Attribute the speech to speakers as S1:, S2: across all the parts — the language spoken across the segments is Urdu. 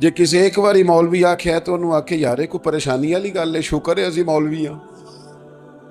S1: ਜੇ ਕਿਸੇ ਇੱਕ ਵਾਰੀ ਮੌਲਵੀ ਆਖਿਆ ਤਾਂ ਉਹਨੂੰ ਆਖੇ ਯਾਰ ਇਹ ਕੋਈ ਪਰੇਸ਼ਾਨੀ ਵਾਲੀ ਗੱਲ ਹੈ, ਸ਼ੁਕਰ ਹੈ ਅਸੀਂ ਮੌਲਵੀ ਹਾਂ,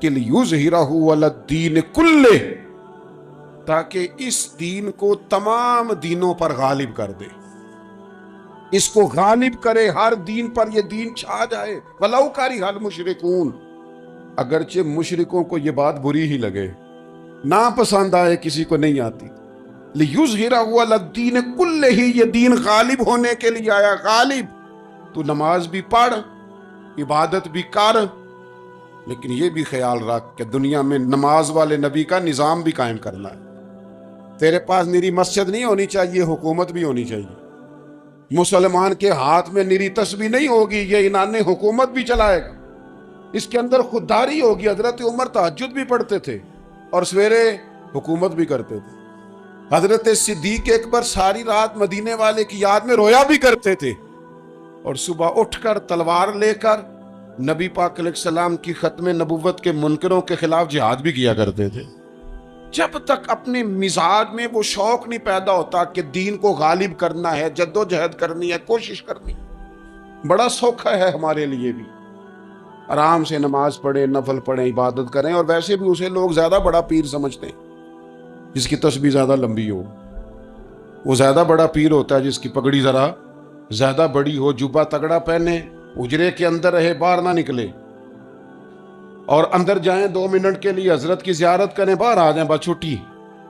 S1: کہ لیظہرہ علی الدین کلہ، تاکہ اس دین کو تمام دینوں پر غالب کر دے، اس کو غالب کرے، ہر دین پر یہ دین چھا جائے۔ وَلَوْ كَرِهَ الْمُشْرِكُونَ، اگرچہ مشرکوں کو یہ بات بری ہی لگے، نا پسند آئے، کسی کو نہیں آتی۔ لِيُظْهِرَهُ عَلَى الدِّينِ كُلِّهِ، یہ دین غالب ہونے کے لیے آیا۔ غالب، تو نماز بھی پڑھ، عبادت بھی کر، لیکن یہ بھی خیال رکھ کہ دنیا میں نماز والے نبی کا نظام بھی قائم کرنا ہے۔ تیرے پاس نری مسجد نہیں ہونی چاہیے، حکومت بھی ہونی چاہیے۔ مسلمان کے ہاتھ میں نری تسبیح نہیں ہوگی، یہ انان حکومت بھی چلائے گا۔ اس کے اندر خودداری ہوگی۔ حضرت عمر تہجد بھی پڑھتے تھے اور سویرے حکومت بھی کرتے تھے۔ حضرت صدیق اکبر ساری رات مدینے والے کی یاد میں رویا بھی کرتے تھے، اور صبح اٹھ کر تلوار لے کر نبی پاک علیہ السلام کی ختم نبوت کے منکروں کے خلاف جہاد بھی کیا کرتے تھے۔ جب تک اپنے مزاج میں وہ شوق نہیں پیدا ہوتا کہ دین کو غالب کرنا ہے، جد و جہد کرنی ہے، کوشش کرنی ہے، بڑا سوکھا ہے ہمارے لیے بھی۔ آرام سے نماز پڑھیں، نفل پڑھیں، عبادت کریں، اور ویسے بھی اسے لوگ زیادہ بڑا پیر سمجھتے ہیں جس کی تسبیح زیادہ لمبی ہو۔ وہ زیادہ بڑا پیر ہوتا ہے جس کی پگڑی ذرا زیادہ بڑی ہو، جبہ تگڑا پہنے، اجرے کے اندر رہے، باہر نہ نکلے، اور اندر جائیں 2 منٹ کے لیے حضرت کی زیارت کریں، باہر آ جائیں بس چھٹی،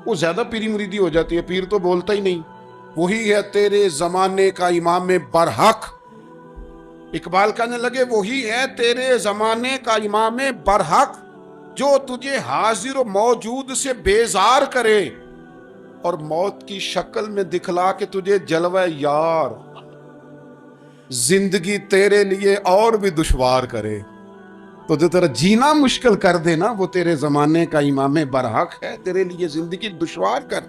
S1: وہ زیادہ پیری مریدی ہو جاتی ہے۔ پیر تو بولتا ہی نہیں۔ وہی ہے تیرے زمانے کا امام برحق، اقبال کہنے لگے وہی ہے تیرے زمانے کا امام برحق، جو تجھے حاضر و موجود سے بیزار کرے اور موت کی شکل میں دکھلا کے تجھے جلوہ یار، زندگی تیرے لیے اور بھی دشوار کرے، تو جو تیرا جینا مشکل کر دے نا، وہ تیرے زمانے کا امام برحق ہے، تیرے لیے زندگی دشوار کر۔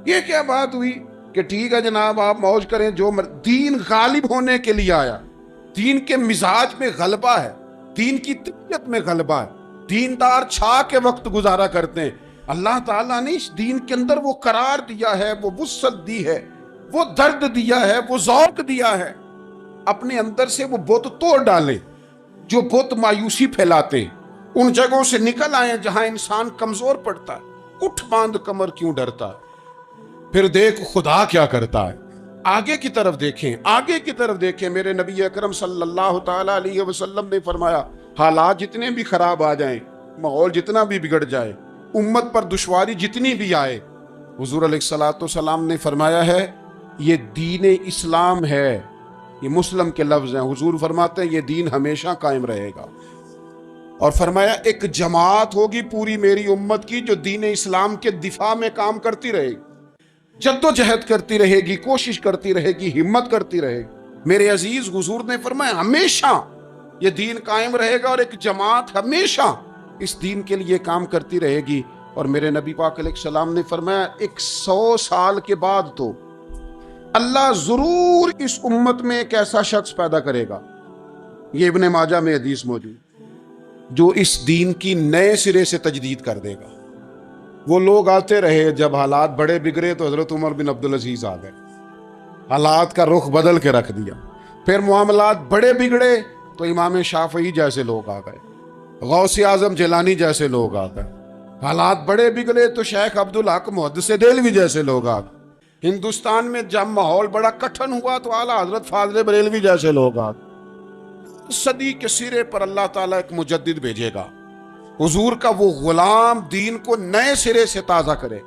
S1: یہ کیا بات ہوئی کہ ٹھیک ہے جناب آپ موج کریں جو دین غالب ہونے کے لیے آیا۔ دین کے مزاج میں غلبہ ہے، دین کی طبیعت میں غلبہ ہے۔ دیندار چھا کے وقت گزارا کرتے ہیں۔ اللہ تعالیٰ نے اس دین کے اندر وہ قرار دیا ہے، وہ وسعت دی ہے، وہ درد دیا ہے، وہ ذوق دیا ہے۔ اپنے اندر سے وہ بت توڑ ڈالیں جو بت مایوسی پھیلاتے ہیں، ان جگہوں سے نکل آئیں جہاں انسان کمزور پڑتا ہے۔ اٹھ باندھ کمر کیوں ڈرتا ہے، پھر دیکھ خدا کیا کرتا ہے۔ آگے کی طرف دیکھیں، آگے کی طرف دیکھیں۔ میرے نبی اکرم صلی اللہ تعالی علیہ وسلم نے فرمایا، حالات جتنے بھی خراب آ جائیں، ماحول جتنا بھی بگڑ جائے، امت پر دشواری جتنی بھی آئے، حضور علیہ الصلوۃ والسلام نے فرمایا ہے یہ دین اسلام ہے۔ یہ مسلم کے لفظ ہیں۔ حضور فرماتے ہیں یہ دین ہمیشہ قائم رہے گا، اور فرمایا ایک جماعت ہوگی پوری میری امت کی جو دین اسلام کے دفاع میں کام کرتی رہے گی، جد و جہد کرتی رہے گی، کوشش کرتی رہے گی، ہمت کرتی رہے گی۔ میرے عزیز، حضور نے فرمایا ہمیشہ یہ دین قائم رہے گا، اور ایک جماعت ہمیشہ اس دین کے لیے کام کرتی رہے گی۔ اور میرے نبی پاک علیہ السلام نے فرمایا 100 سال کے بعد تو اللہ ضرور اس امت میں ایک ایسا شخص پیدا کرے گا، یہ ابن ماجہ میں حدیث موجود، جو اس دین کی نئے سرے سے تجدید کر دے گا۔ وہ لوگ آتے رہے، جب حالات بڑے بگڑے تو حضرت عمر بن عبدالعزیز آ گئے، حالات کا رخ بدل کے رکھ دیا۔ پھر معاملات بڑے بگڑے تو امام شافعی جیسے لوگ آ گئے، غوث اعظم جیلانی جیسے لوگ آ گئے۔ حالات بڑے بگڑے تو شیخ عبدالحق محدث دہلوی جیسے لوگ آ گئے۔ ہندوستان میں جب ماحول بڑا کٹھن ہوا تو اعلیٰ حضرت فاضل بریلوی جیسے لوگ آ گئے۔ صدی کے سرے پر اللہ تعالیٰ ایک مجدد بھیجے گا، حضور کا وہ غلام دین کو نئے سرے سے تازہ کرے۔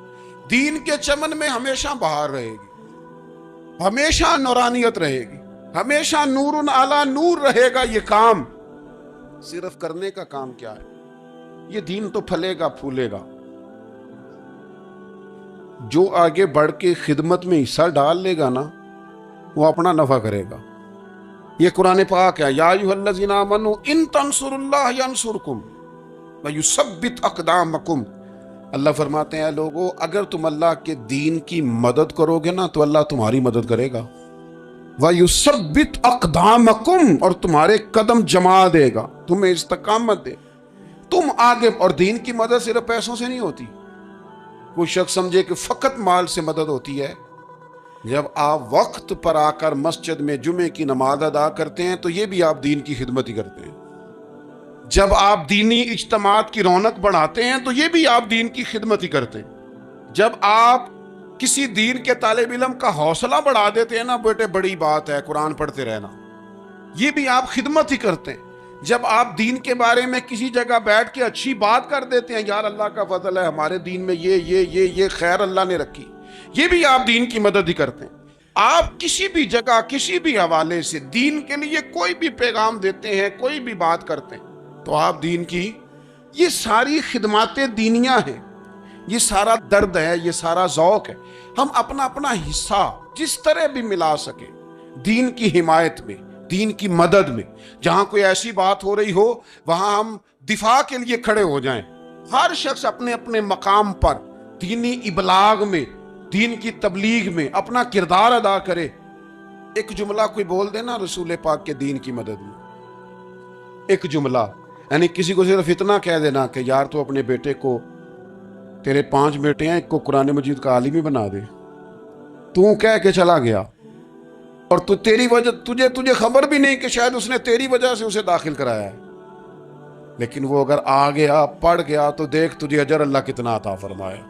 S1: دین کے چمن میں ہمیشہ بہار رہے گی، ہمیشہ نورانیت رہے گی، ہمیشہ نور علی نور رہے گا۔ یہ کام صرف کرنے کا کام کیا ہے، یہ دین تو پھلے گا، پھولے گا۔ جو آگے بڑھ کے خدمت میں حصہ ڈال لے گا نا، وہ اپنا نفع کرے گا۔ یہ قرآن پاک ہے، یا ایھا الذین آمنوا ان تنصروا اللہ ینصرکم ویثبت اقدامکم۔ اللہ فرماتے ہیں لوگو، اگر تم اللہ کے دین کی مدد کرو گے نا تو اللہ تمہاری مدد کرے گا۔ وَيُثَبِّتْ أَقْدَامَكُمْ، اور تمہارے قدم جما دے گا، تمہیں استقامت دے۔ تم آگے، اور دین کی مدد صرف پیسوں سے نہیں ہوتی۔ کوئی شخص سمجھے کہ فقط مال سے مدد ہوتی ہے۔ جب آپ وقت پر آ کر مسجد میں جمعے کی نماز ادا کرتے ہیں تو یہ بھی آپ دین کی خدمت ہی کرتے ہیں۔ جب آپ دینی اجتماعات کی رونق بڑھاتے ہیں تو یہ بھی آپ دین کی خدمت ہی کرتے ہیں۔ جب آپ کسی دین کے طالب علم کا حوصلہ بڑھا دیتے ہیں نا، بیٹے بڑی بات ہے قرآن پڑھتے رہنا، یہ بھی آپ خدمت ہی کرتے ہیں۔ جب آپ دین کے بارے میں کسی جگہ بیٹھ کے اچھی بات کر دیتے ہیں، یار اللہ کا فضل ہے ہمارے دین میں یہ خیر اللہ نے رکھی، یہ بھی آپ دین کی مدد ہی کرتے ہیں۔ آپ کسی بھی جگہ کسی بھی حوالے سے دین کے لیے کوئی بھی پیغام دیتے ہیں، کوئی بھی بات کرتے ہیں، تو آپ دین کی یہ ساری خدمات دینیاں ہیں، یہ سارا درد ہے، یہ سارا ذوق ہے۔ ہم اپنا اپنا حصہ جس طرح بھی ملا سکے دین کی حمایت میں، دین کی مدد میں، جہاں کوئی ایسی بات ہو رہی ہو وہاں ہم دفاع کے لیے کھڑے ہو جائیں۔ ہر شخص اپنے اپنے مقام پر دینی ابلاغ میں، دین کی تبلیغ میں اپنا کردار ادا کرے۔ ایک جملہ کوئی بول دینا رسول پاک کے دین کی مدد میں، ایک جملہ، یعنی کسی کو صرف اتنا کہہ دینا کہ یار تو اپنے بیٹے کو، تیرے 5 بیٹے ہیں، ایک کو قرآن مجید کا عالم ہی بنا دے، تو کہہ کے چلا گیا اور تو تیری وجہ تجھے خبر بھی نہیں کہ شاید اس نے تیری وجہ سے اسے داخل کرایا ہے، لیکن وہ اگر آ گیا پڑھ گیا تو دیکھ تجھے اجر اللہ کتنا عطا فرمائے۔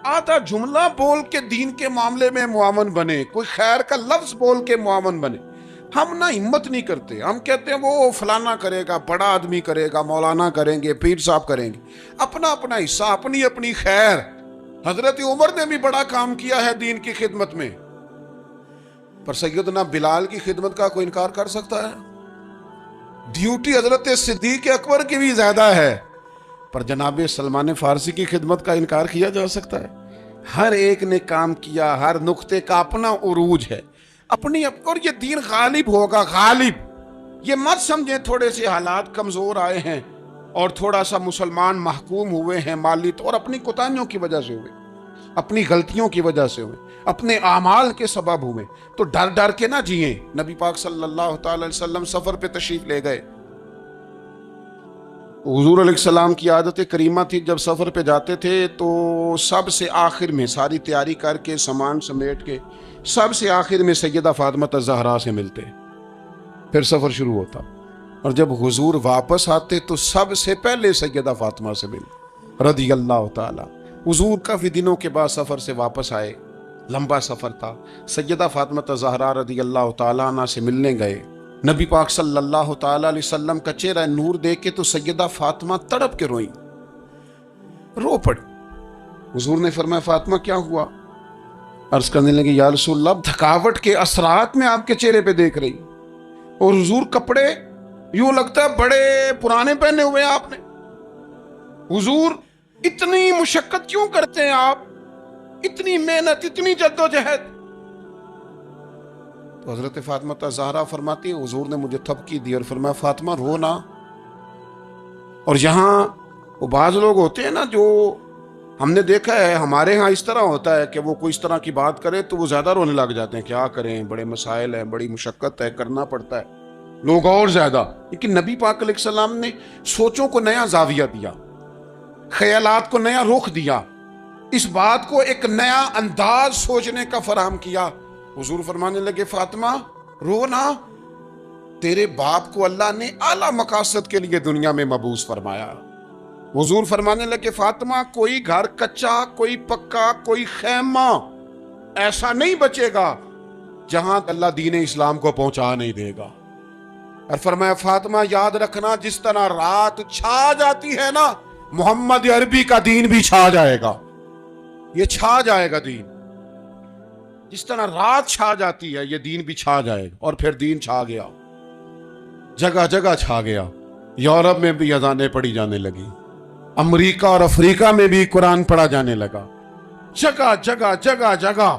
S1: آدھا جملہ بول کے دین کے معاملے میں معاون بنے، کوئی خیر کا لفظ بول کے معاون بنے۔ ہم نہ ہمت نہیں کرتے، ہم کہتے ہیں وہ فلانا کرے گا، بڑا آدمی کرے گا، مولانا کریں گے، پیر صاحب کریں گے، اپنا اپنا حصہ، اپنی اپنی خیر۔ حضرت عمر نے بھی بڑا کام کیا ہے دین کی خدمت میں، پر سیدنا بلال کی خدمت کا کوئی انکار کر سکتا ہے؟ ڈیوٹی حضرت صدیق اکبر کی بھی زیادہ ہے، پر جناب سلمان فارسی کی خدمت کا انکار کیا جا سکتا ہے؟ ہر ایک نے کام کیا، ہر نقطے کا اپنا عروج ہے، اپنی اور یہ دین غالب ہوگا، غالب۔ یہ مت سمجھیں تھوڑے سے حالات کمزور آئے ہیں اور تھوڑا سا مسلمان محکوم ہوئے ہیں مالی طور، اپنی کوتاہیوں کی وجہ سے ہوئے، اپنی غلطیوں کی وجہ سے ہوئے، اپنے اعمال کے سبب ہوئے، تو ڈر ڈر کے نہ جئیں۔ نبی پاک صلی اللہ تعالی علیہ وسلم سفر پہ تشریف لے گئے، حضور علیہ السلام کی عادت کریمہ تھی جب سفر پہ جاتے تھے تو سب سے آخر میں ساری تیاری کر کے سامان سمیٹ کے سب سے آخر میں سیدہ فاطمہ الزہرا سے ملتے، پھر سفر شروع ہوتا، اور جب حضور واپس آتے تو سب سے پہلے سیدہ فاطمہ سے ملتے رضی اللہ تعالی۔ حضور کافی دنوں کے بعد سفر سے واپس آئے، لمبا سفر تھا، سیدہ فاطمہ الزہرا رضی اللہ تعالی عنہ سے ملنے گئے۔ نبی پاک صلی اللہ تعالی علیہ وسلم کا چہرہ نور دیکھ کے تو سیدہ فاطمہ تڑپ کے روئیں، رو پڑی۔ حضور نے فرمایا فاطمہ کیا ہوا؟ عرض کرنے لگے یا رسول اللہ تھکاوٹ کے اثرات میں آپ کے چہرے پہ دیکھ رہی، اور حضور کپڑے یوں لگتا ہے بڑے پرانے پہنے ہوئے آپ نے، حضور اتنی مشقت کیوں کرتے ہیں آپ، اتنی محنت، اتنی جدوجہد؟ تو حضرت فاطمہ الزہرا فرماتی ہیں حضور نے مجھے تھپکی دی اور فرمایا فاطمہ رو نا۔ اور یہاں وہ بعض لوگ ہوتے ہیں نا جو ہم نے دیکھا ہے، ہمارے ہاں اس طرح ہوتا ہے کہ وہ کوئی اس طرح کی بات کرے تو وہ زیادہ رونے لگ جاتے ہیں، کیا کریں بڑے مسائل ہیں، بڑی مشقت ہے، کرنا پڑتا ہے، لوگ اور زیادہ۔ لیکن نبی پاک علیہ السلام نے سوچوں کو نیا زاویہ دیا، خیالات کو نیا رخ دیا، اس بات کو ایک نیا انداز سوچنے کا فراہم کیا۔ حضور فرمانے لگے فاطمہ رو نا، تیرے باپ کو اللہ نے اعلیٰ مقاصد کے لیے دنیا میں مبعوث فرمایا۔ حضور فرمانے لگے فاطمہ کوئی گھر کچا، کوئی پکا، کوئی خیمہ ایسا نہیں بچے گا جہاں اللہ دین اسلام کو پہنچا نہیں دے گا۔ اور فرمایا فاطمہ یاد رکھنا جس طرح رات چھا جاتی ہے نا، محمد عربی کا دین بھی چھا جائے گا، یہ چھا جائے گا دین، جس طرح رات چھا جاتی ہے یہ دین بھی چھا جائے گا۔ اور پھر دین چھا گیا، جگہ جگہ چھا گیا، یورپ میں بھی اذانیں پڑھی جانے لگی، امریکہ اور افریقہ میں بھی قرآن پڑھا جانے لگا، جگہ جگہ جگہ جگہ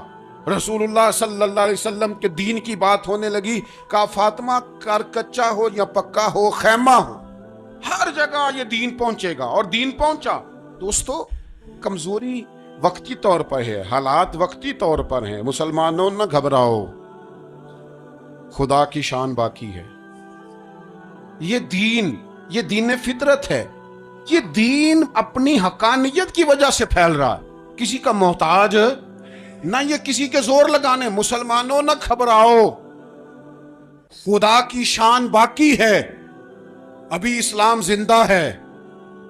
S1: رسول اللہ صلی اللہ علیہ وسلم کے دین کی بات ہونے لگی۔ کہا فاطمہ کر کچا ہو یا پکا ہو، خیمہ ہو، ہر جگہ یہ دین پہنچے گا، اور دین پہنچا۔ دوستو کمزوری وقتی طور پر ہے، حالات وقتی طور پر ہیں، مسلمانوں نہ گھبراؤ، خدا کی شان باقی ہے۔ یہ دین فطرت ہے، یہ دین اپنی حقانیت کی وجہ سے پھیل رہا ہے، کسی کا محتاج نہ یہ کسی کے زور لگانے۔ مسلمانوں نہ گھبراؤ، خدا کی شان باقی ہے، ابھی اسلام زندہ ہے،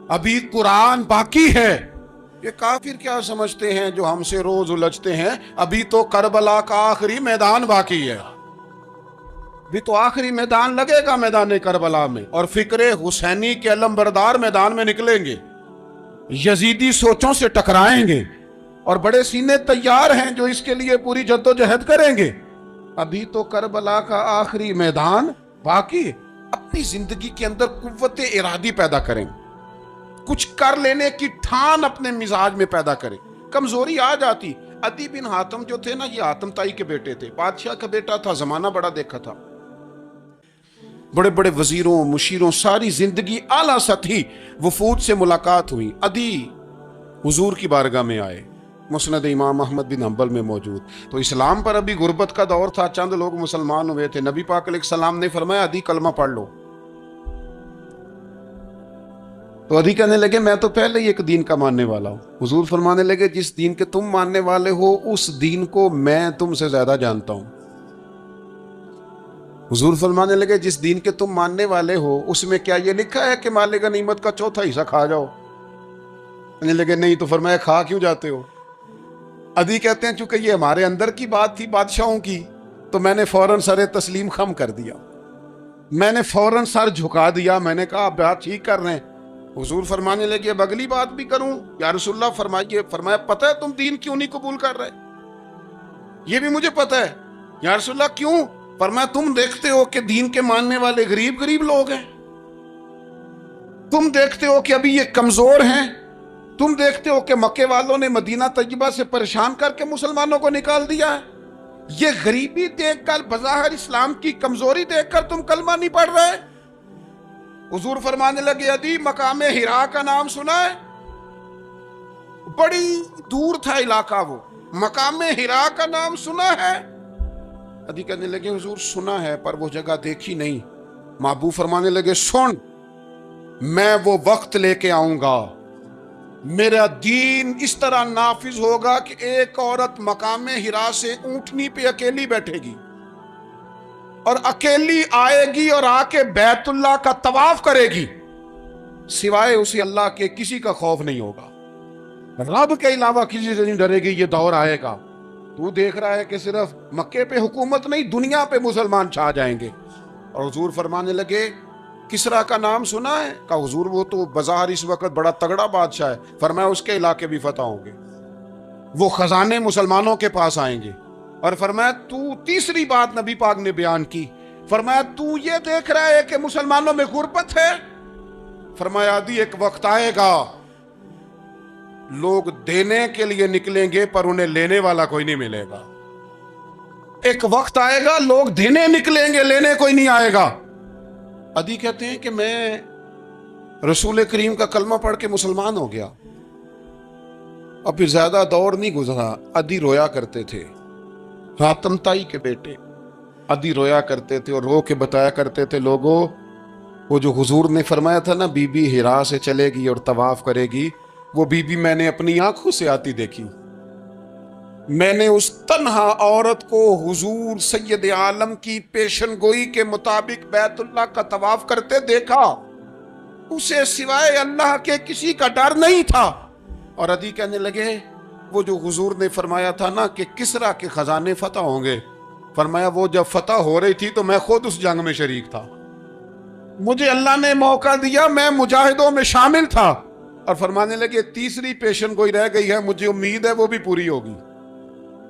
S1: ابھی قرآن باقی ہے۔ یہ کافر کیا سمجھتے ہیں جو ہم سے روز الجھتے ہیں؟ ابھی تو کربلا کا آخری میدان باقی ہے، ابھی تو آخری میدان لگے گا میدان کربلا میں، اور فکر حسینی کے علمبردار میدان میں نکلیں گے، یزیدی سوچوں سے ٹکرائیں گے، اور بڑے سینے تیار ہیں جو اس کے لیے پوری جدوجہد کریں گے۔ ابھی تو کربلا کا آخری میدان باقی ہے۔ اپنی زندگی کے اندر قوت ارادی پیدا کریں، کچھ کر لینے کی ٹھان اپنے مزاج میں پیدا کریں۔ کمزوری آ جاتی۔ عدی بن حاتم جو تھے نا، یہ حاتم تائی کے بیٹے تھے، بادشاہ کا بیٹا تھا، زمانہ بڑا دیکھا تھا، بڑے بڑے وزیروں مشیروں، ساری زندگی اعلیٰ سطحی وفود سے ملاقات ہوئی۔ عدی حضور کی بارگاہ میں آئے، مسند امام احمد بن حنبل میں موجود۔ تو اسلام پر ابھی غربت کا دور تھا، چند لوگ مسلمان ہوئے تھے۔ نبی پاک علیہ السلام نے فرمایا عدی کلمہ پڑھ لو۔ تو عدی کہنے لگے میں تو پہلے ہی ایک دین کا ماننے والا ہوں۔ حضور فرمانے لگے جس دین کے تم ماننے والے ہو اس دین کو میں تم سے زیادہ جانتا ہوں۔ حضور فرمانے لگے جس دین کے تم ماننے والے ہو اس میں کیا یہ لکھا ہے کہ مال غنیمت کا چوتھا حصہ کھا جاؤ؟ کہنے لگے نہیں۔ تو فرمایا کھا کیوں جاتے ہو؟ عدی کہتے ہیں چونکہ یہ ہمارے اندر کی بات تھی بادشاہوں کی، تو میں نے فوراً سر تسلیم خم کر دیا، میں نے فوراً سر جھکا دیا، میں نے کہا آپ بات ٹھیک کر رہے ہیں۔ حضور فرمانے لگے اب اگلی بات بھی کروں یا رسول اللہ فرمائیے؟ فرمایا پتہ ہے تم دین کیوں نہیں قبول کر رہے؟ یہ بھی مجھے پتہ ہے۔ یا رسول اللہ کیوں؟ فرمایا تم دیکھتے ہو کہ دین کے ماننے والے غریب غریب لوگ ہیں، تم دیکھتے ہو کہ ابھی یہ کمزور ہیں، تم دیکھتے ہو کہ مکے والوں نے مدینہ طیبہ سے پریشان کر کے مسلمانوں کو نکال دیا ہے، یہ غریبی دیکھ کر بظاہر اسلام کی کمزوری دیکھ کر تم کلمہ نہیں پڑھ رہے؟ حضور فرمانے لگے عدی مقام حرا کا نام سنا ہے؟ بڑی دور تھا علاقہ، وہ مقام حرا کا نام سنا ہے؟ عدی کہنے لگے حضور سنا ہے پر وہ جگہ دیکھی نہیں۔ محبوب فرمانے لگے سن، میں وہ وقت لے کے آؤں گا، میرا دین اس طرح نافذ ہوگا کہ ایک عورت مقام حرا سے اونٹنی پہ اکیلی بیٹھے گی اور اکیلی آئے گی اور آ کے بیت اللہ کا طواف کرے گی، سوائے اسے اللہ کے کسی کا خوف نہیں ہوگا، رب کے علاوہ کسی سے نہیں ڈرے گی۔ یہ دور آئے گا، تو دیکھ رہا ہے کہ صرف مکے پہ حکومت نہیں دنیا پہ مسلمان چھا جائیں گے۔ اور حضور فرمانے لگے کسرا کا نام سنا ہے؟ کہا حضور وہ تو بظاہر اس وقت بڑا تگڑا بادشاہ ہے۔ فرمایا اس کے علاقے بھی فتح ہوں گے، وہ خزانے مسلمانوں کے پاس آئیں گے۔ اور فرمایا تو تیسری بات نبی پاک نے بیان کی، فرمایا تو یہ دیکھ رہا ہے کہ مسلمانوں میں غربت ہے؟ فرمایا عدی ایک وقت آئے گا لوگ دینے کے لیے نکلیں گے پر انہیں لینے والا کوئی نہیں ملے گا۔ ایک وقت آئے گا لوگ دینے نکلیں گے لینے کوئی نہیں آئے گا۔ عدی کہتے ہیں کہ میں رسول کریم کا کلمہ پڑھ کے مسلمان ہو گیا، اب پھر زیادہ دور نہیں گزرا، عدی رویا کرتے تھے، حاتم تائی کے بیٹے عدی رویا کرتے تھے اور رو کے بتایا کرتے تھے لوگوں وہ جو حضور نے فرمایا تھا نا بی بی حرا سے چلے گی اور طواف کرے گی، وہ بی بی میں نے اپنی آنکھوں سے آتی دیکھی، میں نے اس تنہا عورت کو حضور سید عالم کی پیشن گوئی کے مطابق بیت اللہ کا طواف کرتے دیکھا، اسے سوائے اللہ کے کسی کا ڈر نہیں تھا۔ اور عدی کہنے لگے وہ جو حضور نے فرمایا تھا نا کہ کسرا کے خزانے فتح ہوں گے، فرمایا وہ جب فتح ہو رہی تھی تو میں خود اس جنگ میں شریک تھا، مجھے اللہ نے موقع دیا، میں مجاہدوں میں شامل تھا۔ اور فرمانے لگے تیسری پیشن گوئی رہ گئی ہے، مجھے امید ہے وہ بھی پوری ہوگی۔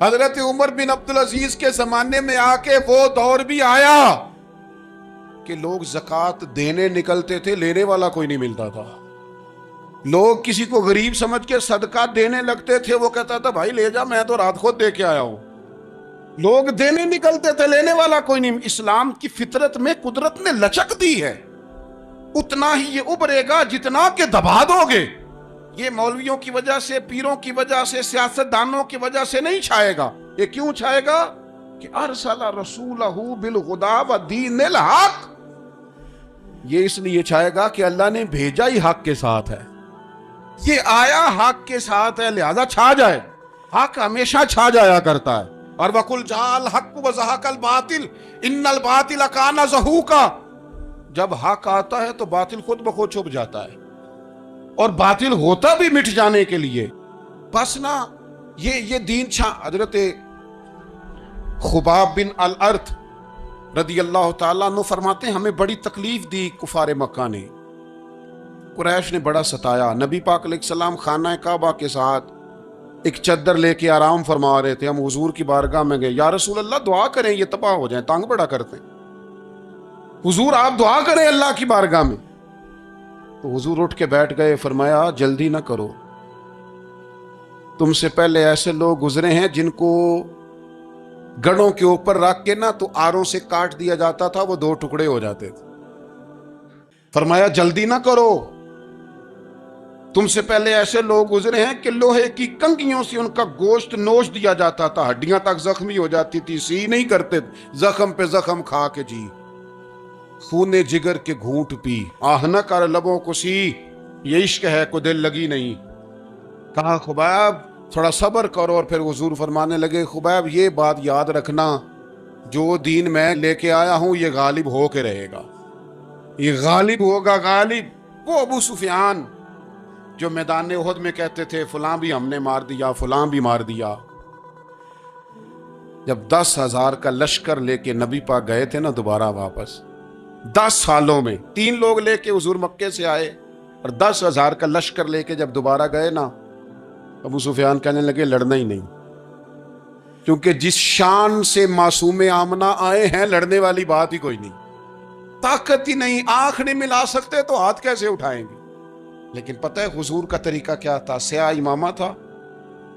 S1: حضرت عمر بن عبدالعزیز کے زمانے میں آ کے وہ دور بھی آیا کہ لوگ زکوٰۃ دینے نکلتے تھے، لینے والا کوئی نہیں ملتا تھا، لوگ کسی کو غریب سمجھ کے صدقہ دینے لگتے تھے، وہ کہتا تھا بھائی لے جا میں تو رات خود دے کے آیا ہوں، لوگ دینے نکلتے تھے لینے والا کوئی نہیں۔ اسلام کی فطرت میں قدرت نے لچک دی ہے، اتنا ہی یہ ابھرے گا جتنا کہ دبا دو گے۔ یہ مولویوں کی وجہ سے، پیروں کی وجہ سے، سیاستدانوں کی وجہ سے نہیں چھائے گا۔ یہ کیوں چھائے گا کہ ارسل رسولہ بالہدی ودین الحق، یہ اس لیے چھائے گا کہ اللہ نے بھیجا ہی حق کے ساتھ ہے، یہ آیا حق کے ساتھ ہے، لہذا چھا جائے۔ حق ہمیشہ چھا جایا کرتا ہے۔ اور وَقُلْ جَاءَ الْحَقُّ وَزَهَقَ الْبَاطِلُ إِنَّ الْبَاطِلَ كَانَ زَهُوقًا، جب حق آتا ہے تو باطل خود بخود چھپ جاتا ہے، اور باطل ہوتا بھی مٹ جانے کے لیے بس نا یہ دین حضرت خباب بن الارت رضی اللہ تعالیٰ عنہ فرماتے ہیں ہمیں بڑی تکلیف دی کفار مکہ نے، قریش نے بڑا ستایا۔ نبی پاک علیہ السلام خانہ کعبہ کے ساتھ ایک چادر لے کے آرام فرما رہے تھے، ہم حضور کی بارگاہ میں گئے، یا رسول اللہ دعا کریں یہ تباہ ہو جائیں، تانگ بڑا کرتے ہیں، حضور آپ دعا کریں اللہ کی بارگاہ میں۔ تو حضور اٹھ کے بیٹھ گئے، فرمایا جلدی نہ کرو، تم سے پہلے ایسے لوگ گزرے ہیں جن کو گڑوں کے اوپر رکھ کے نا تو آروں سے کاٹ دیا جاتا تھا، وہ 2 ٹکڑے ہو جاتے تھے۔ فرمایا جلدی نہ کرو، تم سے پہلے ایسے لوگ گزرے ہیں کہ لوہے کی کنگھیوں سے ان کا گوشت نوچ دیا جاتا تھا، ہڈیاں تک زخمی ہو جاتی تھی، سی نہیں کرتے، زخم پہ زخم کھا کے جی خون جگر کے گھونٹ پی، آہ نہ کر لبوں کو سی، یہ عشق ہے کو دل لگی نہیں۔ کہا خبیب تھوڑا صبر کرو، اور پھر حضور فرمانے لگے خبیب یہ بات یاد رکھنا، جو دین میں لے کے آیا ہوں یہ غالب ہو کے رہے گا، یہ غالب ہوگا، غالب۔ وہ ابو سفیان جو میدان احد میں کہتے تھے فلاں بھی ہم نے مار دیا، فلاں بھی مار دیا، جب 10,000 کا لشکر لے کے نبی پاک گئے تھے نا دوبارہ واپس، 10 سالوں میں 3 لوگ لے کے حضور مکے سے آئے، اور 10,000 کا لشکر لے کے جب دوبارہ گئے نا، ابو سفیان کہنے لگے لڑنا ہی نہیں، کیونکہ جس شان سے معصوم آمنہ آئے ہیں لڑنے والی بات ہی کوئی نہیں، طاقت ہی نہیں، آنکھ نہیں ملا سکتے تو ہاتھ کیسے اٹھائیں گے۔ لیکن پتہ ہے حضور کا طریقہ کیا تھا؟ سیاہ امامہ تھا،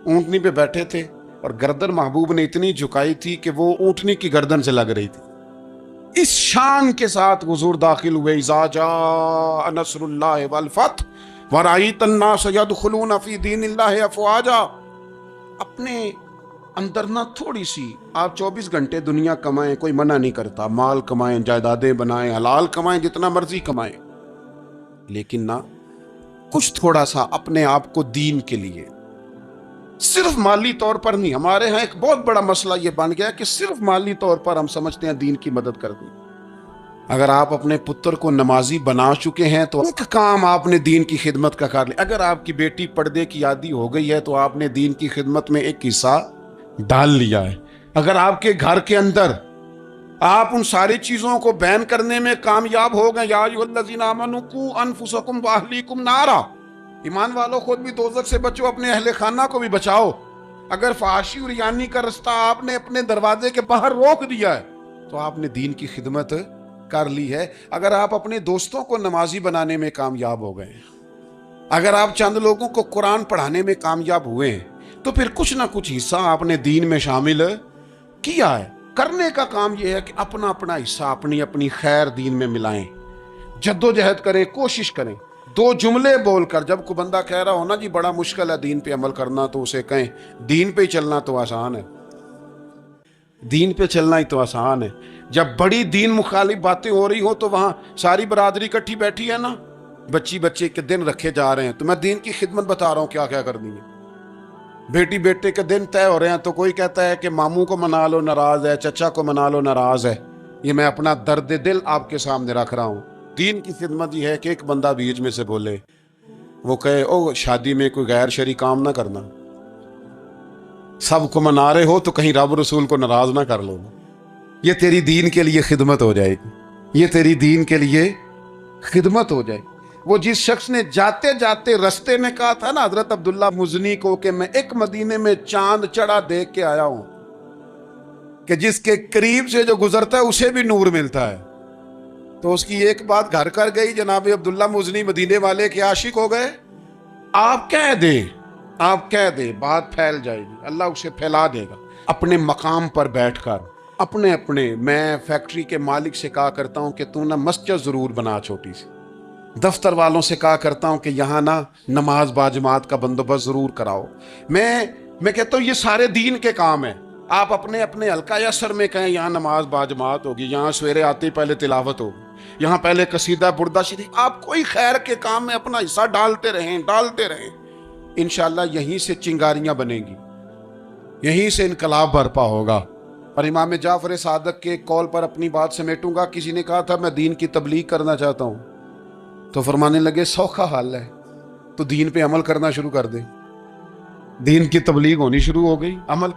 S1: اونٹنی پہ بیٹھے تھے، اور گردن محبوب نے اتنی جھکائی تھی کہ وہ اونٹنی کی گردن سے لگ رہی تھی۔ اس شان کے ساتھ حضور داخل ہوئے، اذا جاء نصر اللہ والفتح ورأیت الناس یدخلون فی دین اللہ افواجا۔ اپنے اندر نہ تھوڑی سی، آپ 24 گھنٹے دنیا کمائیں، کوئی منع نہیں کرتا، مال کمائیں، جائیدادیں بنائیں، حلال کمائیں، جتنا مرضی کمائیں، لیکن نہ کچھ تھوڑا سا اپنے آپ کو دین کے لیے، صرف مالی طور پر نہیں۔ ہمارے ہاں ایک بہت بڑا مسئلہ یہ بن گیا کہ صرف مالی طور پر ہم سمجھتے ہیں دین کی مدد کر دی۔ اگر آپ اپنے پتر کو نمازی بنا چکے ہیں تو ایک کام آپ نے دین کی خدمت کا کر لیا۔ اگر آپ کی بیٹی پردے کی عادی ہو گئی ہے تو آپ نے دین کی خدمت میں ایک حصہ ڈال لیا ہے۔ اگر آپ کے گھر کے اندر آپ ان ساری چیزوں کو بین کرنے میں کامیاب ہو گئے، یا ایھا الذین آمنوا قوا انفسکم واہلیکم نارا، ایمان والو خود بھی دوزخ سے بچو، اپنے اہل خانہ کو بھی بچاؤ۔ اگر فحاشی اور یعنی کا رستہ آپ نے اپنے دروازے کے باہر روک دیا ہے تو آپ نے دین کی خدمت کر لی ہے۔ اگر آپ اپنے دوستوں کو نمازی بنانے میں کامیاب ہو گئے، اگر آپ چند لوگوں کو قرآن پڑھانے میں کامیاب ہوئے ہیں، تو پھر کچھ نہ کچھ حصہ آپ نے دین میں شامل کیا ہے۔ کرنے کا کام یہ ہے کہ اپنا اپنا حصہ، اپنی اپنی خیر دین میں ملائیں، جدوجہد کریں، کوشش کریں۔ 2 جملے بول کر، جب کوئی بندہ کہہ رہا ہو نا جی بڑا مشکل ہے دین پہ عمل کرنا، تو اسے کہیں دین پہ ہی چلنا تو آسان ہے، دین پہ چلنا ہی تو آسان ہے۔ جب بڑی دین مخالف باتیں ہو رہی ہو تو وہاں ساری برادری کٹھی بیٹھی ہے نا، بچے کے دن رکھے جا رہے ہیں، تو میں دین کی خدمت بتا رہا ہوں کیا کیا کرنی ہے۔ بیٹے کے دن طے ہو رہے ہیں تو کوئی کہتا ہے کہ ماموں کو منا لو ناراض ہے، چچا کو منا لو ناراض ہے۔ یہ میں اپنا درد دل آپ کے سامنے رکھ رہا ہوں۔ دین کی خدمت یہ ہے کہ ایک بندہ بیچ میں سے بولے، وہ کہے او شادی میں کوئی غیر شرعی کام نہ کرنا، سب کو منا رہے ہو تو کہیں رب رسول کو ناراض نہ کر لو۔ یہ تیری دین کے لیے خدمت ہو جائے گی، یہ تیری دین کے لیے خدمت ہو جائے گی۔ وہ جس شخص نے جاتے جاتے رستے میں کہا تھا نا حضرت عبداللہ مزنی کو کہ میں ایک مدینے میں چاند چڑھا دیکھ کے آیا ہوں کہ جس کے قریب سے جو گزرتا ہے اسے بھی نور ملتا ہے، تو اس کی ایک بات گھر کر گئی، جناب عبداللہ مزنی مدینے والے کے عاشق ہو گئے۔ آپ کہہ دیں بات پھیل جائے گی، اللہ اسے پھیلا دے گا۔ اپنے مقام پر بیٹھ کر اپنے میں فیکٹری کے مالک سے کہا کرتا ہوں کہ تو نا مسجد ضرور بنا چھوٹی سی، دفتر والوں سے کہا کرتا ہوں کہ یہاں نا نماز باجماعت کا بندوبست ضرور کراؤ۔ میں کہتا ہوں یہ سارے دین کے کام ہیں۔ آپ اپنے حلقہ یسر میں کہیں یہاں نماز باجماعت ہوگی، یہاں سویرے آتے ہی پہلے تلاوت ہوگی، یہاں پہلے قصیدہ بردہ شریف، آپ کوئی خیر کے کام میں اپنا حصہ ڈالتے رہیں۔ انشاءاللہ یہیں سے چنگاریاں بنیں گی، یہیں سے انقلاب برپا ہوگا۔ اور امام جعفر صادق کے کال پر اپنی بات سمیٹوں گا. کسی نے کہا تھا میں دین کی تبلیغ کرنا چاہتا ہوں, تو فرمانے لگے سوکھا حال ہے, تو دین پہ عمل کرنا شروع کر دے. دین کی تبلیغ ہونی شروع ہو گئی, عمل